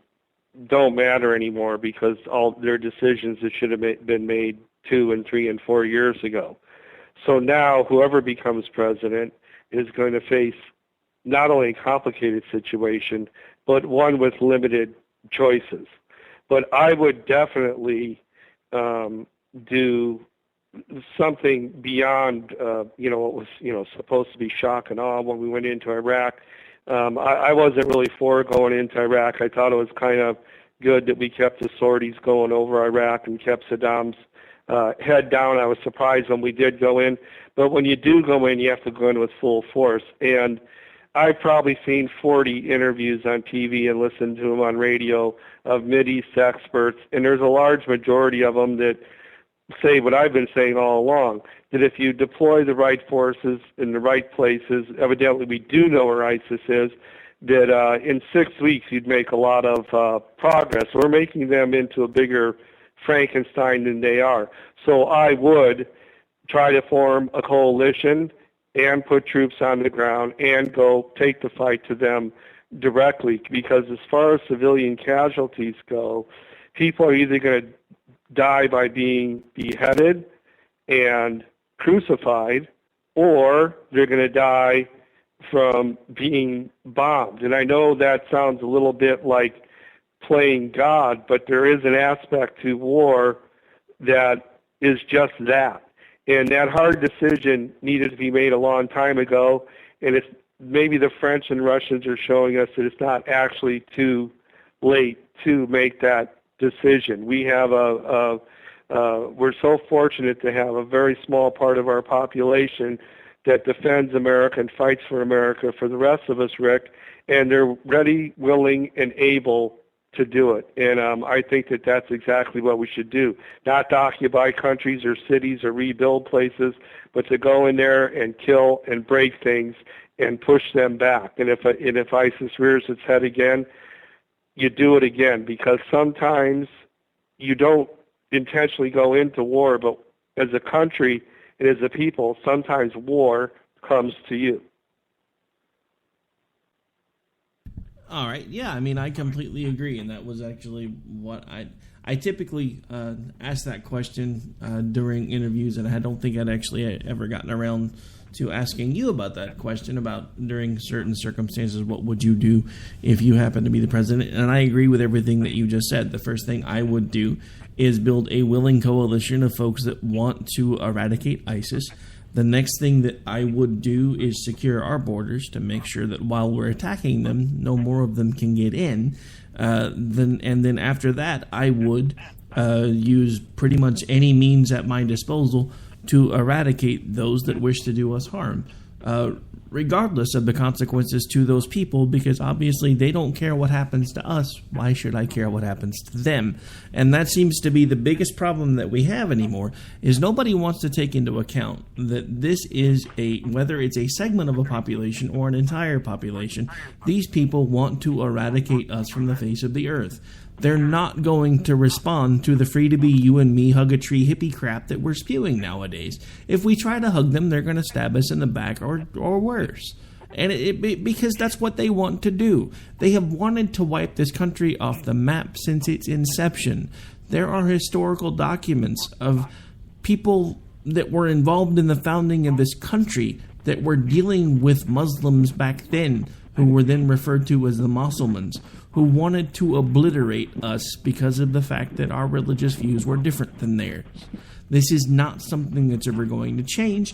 matter anymore, because all their decisions that should have been made 2 and 3 and 4 years ago. So now whoever becomes president is going to face not only a complicated situation, but one with limited choices. But I would definitely do something beyond, what was, supposed to be shock and awe when we went into Iraq. I wasn't really for going into Iraq. I thought it was kind of good that we kept the sorties going over Iraq and kept Saddam's head down. I was surprised when we did go in. But when you do go in, you have to go in with full force. And I've probably seen 40 interviews on TV and listened to them on radio of Mideast experts, and there's a large majority of them that say what I've been saying all along, that if you deploy the right forces in the right places, evidently we do know where ISIS is, that in 6 weeks you'd make a lot of progress. We're making them into a bigger Frankenstein than they are. So I would try to form a coalition and put troops on the ground and go take the fight to them directly, because as far as civilian casualties go, people are either going to die by being beheaded and crucified, or they're going to die from being bombed. And I know that sounds a little bit like playing God, but there is an aspect to war that is just that. And that hard decision needed to be made a long time ago, and it's maybe the French and Russians are showing us that it's not actually too late to make that decision. We have we're so fortunate to have a very small part of our population that defends America and fights for America for the rest of us, Rick, and they're ready, willing, and able to do it. And I think that that's exactly what we should do. Not to occupy countries or cities or rebuild places, but to go in there and kill and break things and push them back. And if ISIS rears its head again, you do it again, because sometimes you don't intentionally go into war, but as a country and as a people, sometimes war comes to you. All right. Yeah, I mean, I completely agree, and that was actually what I typically ask that question during interviews, and I don't think I'd actually ever gotten around to asking you about that question about during certain circumstances, what would you do if you happen to be the president? And I agree with everything that you just said. The first thing I would do is build a willing coalition of folks that want to eradicate ISIS. The next thing that I would do is secure our borders to make sure that while we're attacking them, no more of them can get in. Then after that, I would use pretty much any means at my disposal to eradicate those that wish to do us harm, regardless of the consequences to those people, because obviously they don't care what happens to us. Why should I care what happens to them? And that seems to be the biggest problem that we have anymore, is nobody wants to take into account that this is whether it's a segment of a population or an entire population, these people want to eradicate us from the face of the earth. They're not going to respond to the free-to-be you and me hug-a-tree hippie crap that we're spewing nowadays. If we try to hug them, they're going to stab us in the back or worse. And because that's what they want to do. They have wanted to wipe this country off the map since its inception. There are historical documents of people that were involved in the founding of this country that were dealing with Muslims back then, who were then referred to as the Mussulmans, who wanted to obliterate us because of the fact that our religious views were different than theirs. This is not something that's ever going to change.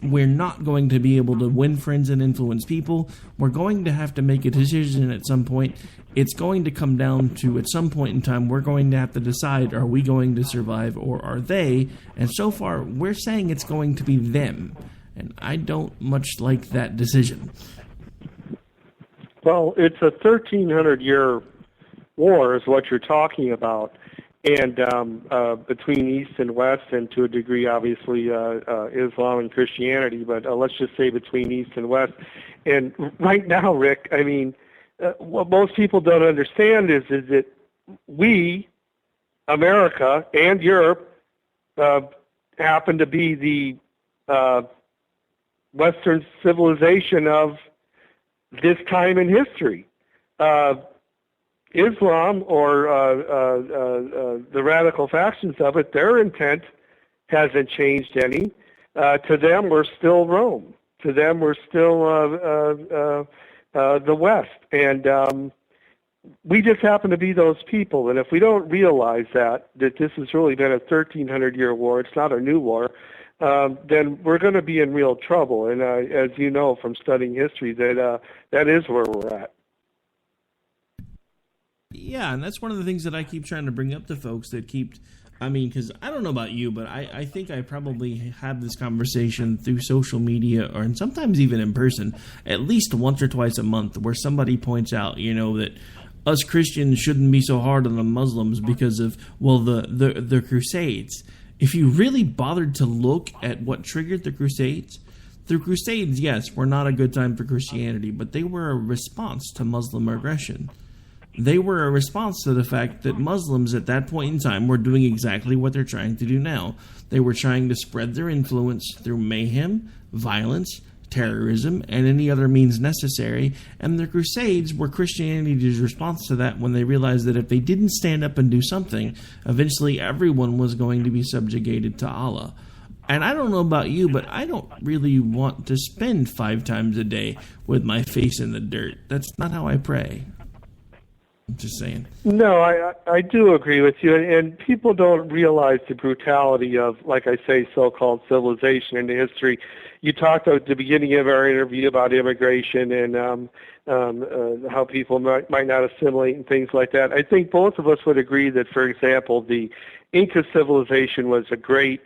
We're not going to be able to win friends and influence people. We're going to have to make a decision at some point. It's going to come down to, at some point in time, we're going to have to decide, are we going to survive or are they? And so far, we're saying it's going to be them. And I don't much like that decision. Well, it's a 1,300-year war is what you're talking about, and between East and West, and to a degree, obviously, Islam and Christianity, but let's just say between East and West. And right now, Rick, I mean, what most people don't understand is that we America and Europe happen to be the Western civilization of this time in history. Islam or the radical factions of it, their intent hasn't changed any. To them, we're still Rome. To them, we're still the West. And we just happen to be those people. And if we don't realize that this has really been a 1,300-year war, it's not a new war, then we're going to be in real trouble. And as you know from studying history, that is where we're at. Yeah, and that's one of the things that I keep trying to bring up to folks that keep, because I don't know about you, but I think I probably have this conversation through social media and sometimes even in person at least once or twice a month where somebody points out, that us Christians shouldn't be so hard on the Muslims because of, the Crusades. If you really bothered to look at what triggered the Crusades, yes, were not a good time for Christianity, but they were a response to Muslim aggression. They were a response to the fact that Muslims at that point in time were doing exactly what they're trying to do now. They were trying to spread their influence through mayhem, violence, terrorism, and any other means necessary, and the Crusades were Christianity's response to that when they realized that if they didn't stand up and do something, eventually everyone was going to be subjugated to Allah. And I don't know about you, but I don't really want to spend 5 times a day with my face in the dirt. That's not how I pray. I'm just saying. No, I do agree with you, and people don't realize the brutality of, like I say, so-called civilization in the history. You talked at the beginning of our interview about immigration and how people might not assimilate and things like that. I think both of us would agree that, for example, the Inca civilization was a great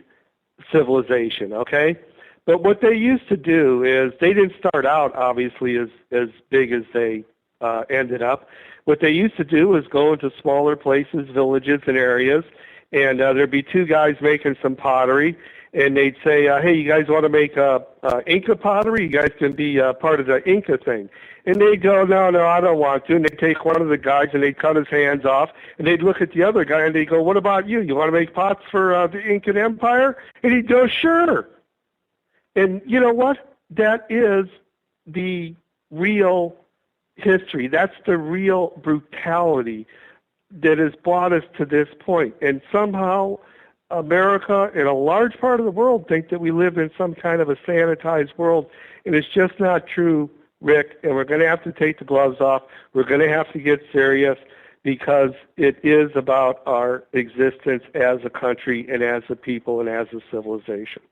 civilization, okay? But what they used to do is they didn't start out, obviously, as big as they ended up. What they used to do was go into smaller places, villages, and areas, and there'd be 2 guys making some pottery, and they'd say, hey, you guys want to make Inca pottery? You guys can be part of the Inca thing. And they'd go, no, I don't want to. And they'd take one of the guys, and they'd cut his hands off, and they'd look at the other guy, and they'd go, what about you? You want to make pots for the Incan Empire? And he'd go, sure. And you know what? That is the real history. That's the real brutality that has brought us to this point. And somehow America and a large part of the world think that we live in some kind of a sanitized world, and it's just not true, Rick. And we're going to have to take the gloves off. We're going to have to get serious because it is about our existence as a country and as a people and as a civilization.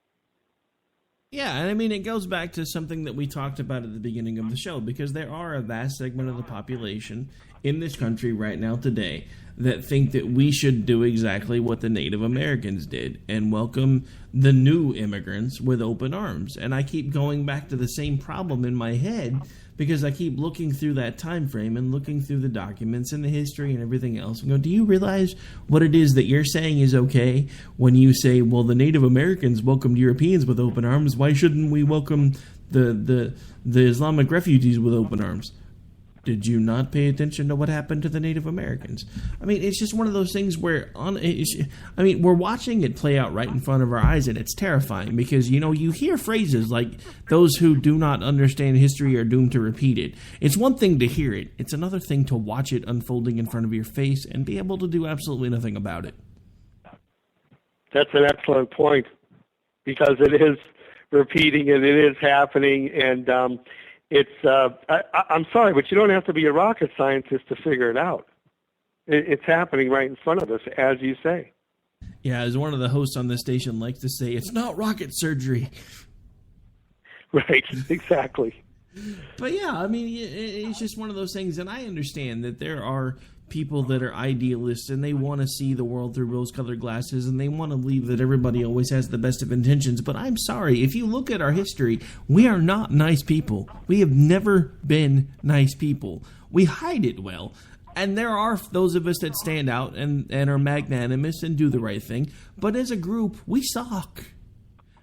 Yeah, and it goes back to something that we talked about at the beginning of the show, because there are a vast segment of the population in this country right now today that think that we should do exactly what the Native Americans did and welcome the new immigrants with open arms. And I keep going back to the same problem in my head because I keep looking through that time frame and looking through the documents and the history and everything else and go, do you realize what it is that you're saying is okay when you say, well, the Native Americans welcomed Europeans with open arms, why shouldn't we welcome the Islamic refugees with open arms? Did you not pay attention to what happened to the Native Americans? It's just one of those things where, we're watching it play out right in front of our eyes, and it's terrifying because, you hear phrases like, those who do not understand history are doomed to repeat it. It's one thing to hear it. It's another thing to watch it unfolding in front of your face and be able to do absolutely nothing about it. That's an excellent point because it is repeating and it is happening, and I'm sorry, but you don't have to be a rocket scientist to figure it out. It's happening right in front of us, as you say. Yeah, as one of the hosts on this station likes to say, it's not rocket surgery. Right, exactly. But yeah, it's just one of those things, and I understand that there are people that are idealists and they want to see the world through rose-colored glasses and they want to believe that everybody always has the best of intentions. But I'm sorry, if you look at our history, we are not nice people. We have never been nice people. We hide it well. And there are those of us that stand out and are magnanimous and do the right thing. But as a group, we suck.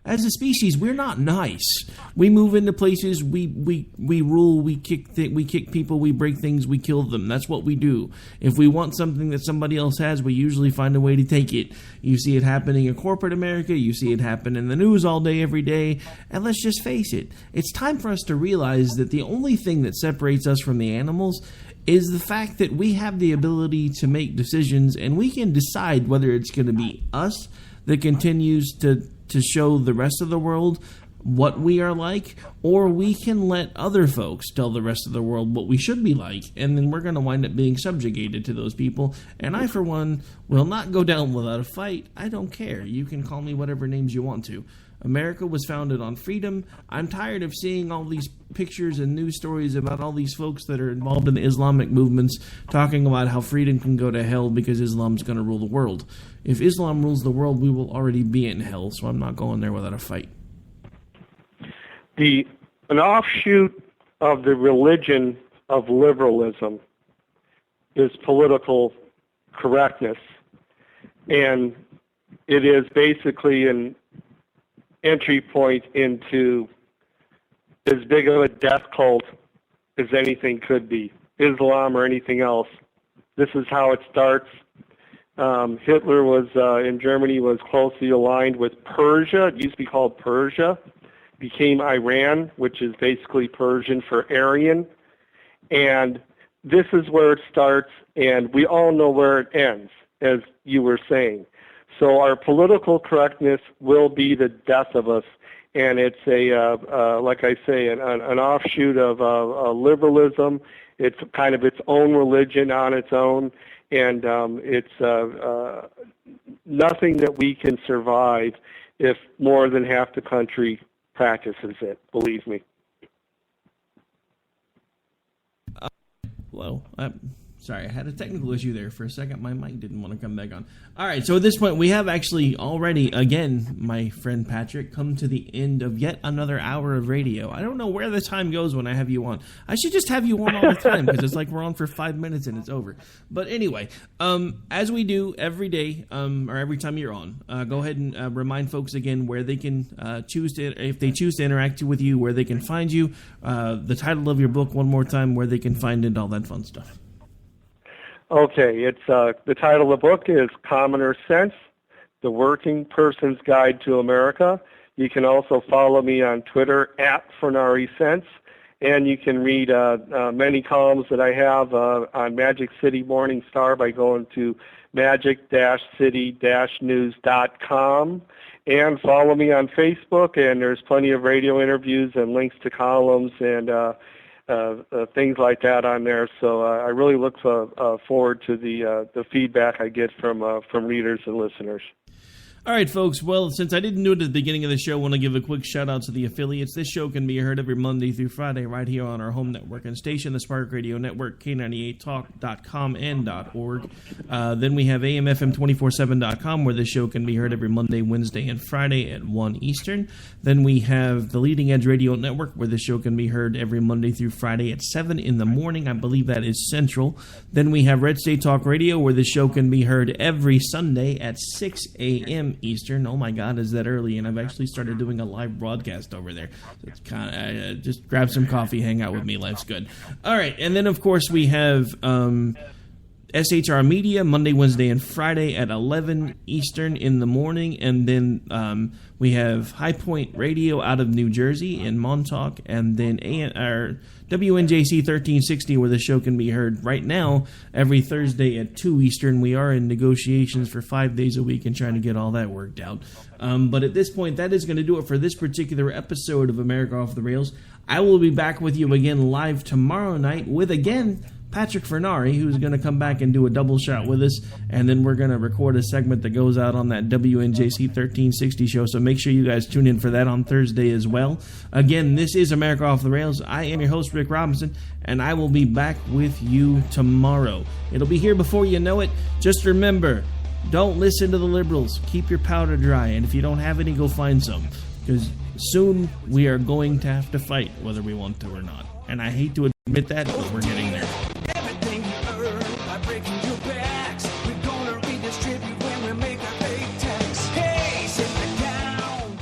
As a species, we're not nice. We move into places, we rule, we kick people, we break things, we kill them. That's what we do. If we want something that somebody else has, we usually find a way to take it. You see it happening in corporate America. You see it happen in the news all day, every day. And let's just face it. It's time for us to realize that the only thing that separates us from the animals is the fact that we have the ability to make decisions, and we can decide whether it's going to be us that continues to show the rest of the world what we are like, or we can let other folks tell the rest of the world what we should be like, and then we're going to wind up being subjugated to those people. And I, for one, will not go down without a fight. I don't care. You can call me whatever names you want to. America was founded on freedom. I'm tired of seeing all these pictures and news stories about all these folks that are involved in the Islamic movements talking about how freedom can go to hell because Islam's going to rule the world. If Islam rules the world, we will already be in hell, so I'm not going there without a fight. An offshoot of the religion of liberalism is political correctness, and it is basically an entry point into as big of a death cult as anything could be, Islam or anything else. This is how it starts. Hitler was in Germany, was closely aligned with Persia. It used to be called Persia. Became Iran, which is basically Persian for Aryan. And this is where it starts, and we all know where it ends, as you were saying. So our political correctness will be the death of us, and it's like I say, an offshoot of liberalism. It's kind of its own religion on its own, and it's nothing that we can survive if more than half the country practices it, believe me. Hello. Sorry, I had a technical issue there for a second. My mic didn't want to come back on. All right, so at this point, we have actually already, again, my friend Patrick, come to the end of yet another hour of radio. I don't know where the time goes when I have you on. I should just have you on all the time, because it's like we're on for 5 minutes and it's over. But anyway, as we do every day, or every time you're on, go ahead and remind folks again where they can choose to, if they choose to interact with you, where they can find you, the title of your book one more time, where they can find it, all that fun stuff. Okay, it's the title of the book is Commoner Sense, The Working Person's Guide to America. You can also follow me on Twitter @FernariSense, and you can read many columns that I have on Magic City Morning Star by going to magic-city-news.com, and follow me on Facebook, and there's plenty of radio interviews and links to columns and things like that on there. So I really look forward to the feedback I get from readers and listeners. All right, folks. Well, since I didn't do it at the beginning of the show, I want to give a quick shout-out to the affiliates. This show can be heard every Monday through Friday right here on our home network and station, the Spark Radio Network, K98Talk.com and .org. Then we have AMFM247.com, where this show can be heard every Monday, Wednesday, and Friday at 1 Eastern. Then we have the Leading Edge Radio Network, where this show can be heard every Monday through Friday at 7 in the morning. I believe that is Central. Then we have Red State Talk Radio, where this show can be heard every Sunday at 6 a.m. Eastern. Oh my God, is that early? And I've actually started doing a live broadcast over there. So it's kind of just grab some coffee, hang out with me. Life's good. All right, and then of course we have SHR Media Monday, Wednesday, and Friday at 11 Eastern in the morning, and then we have High Point Radio out of New Jersey in Montauk, and then our WNJC 1360, where the show can be heard right now every Thursday at 2 Eastern. We are in negotiations for 5 days a week and trying to get all that worked out. But at this point, that is going to do it for this particular episode of America Off the Rails. I will be back with you again live tomorrow night with, again, Patrick Fernari, who's going to come back and do a double shot with us, and then we're going to record a segment that goes out on that WNJC 1360 show, so make sure you guys tune in for that on Thursday as well. Again, this is America Off the Rails. I am your host, Rick Robinson, and I will be back with you tomorrow. It'll be here before you know it. Just remember, don't listen to the liberals. Keep your powder dry, and if you don't have any, go find some, because soon we are going to have to fight, whether we want to or not. And I hate to admit that, but we're getting there. Everything you earn by breaking your backs, we're gonna redistribute when we make our pay tax. Hey, sit down.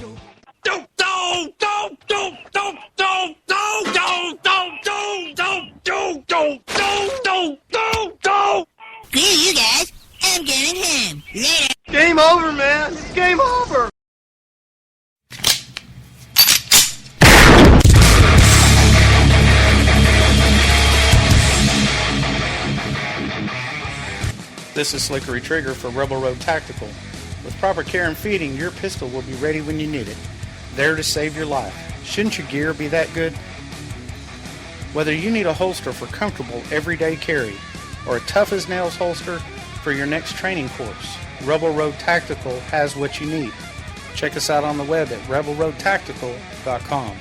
This is Slickery Trigger for Rebel Road Tactical. With proper care and feeding, your pistol will be ready when you need it, there to save your life. Shouldn't your gear be that good? Whether you need a holster for comfortable everyday carry or a tough-as-nails holster for your next training course, Rebel Road Tactical has what you need. Check us out on the web at rebelroadtactical.com.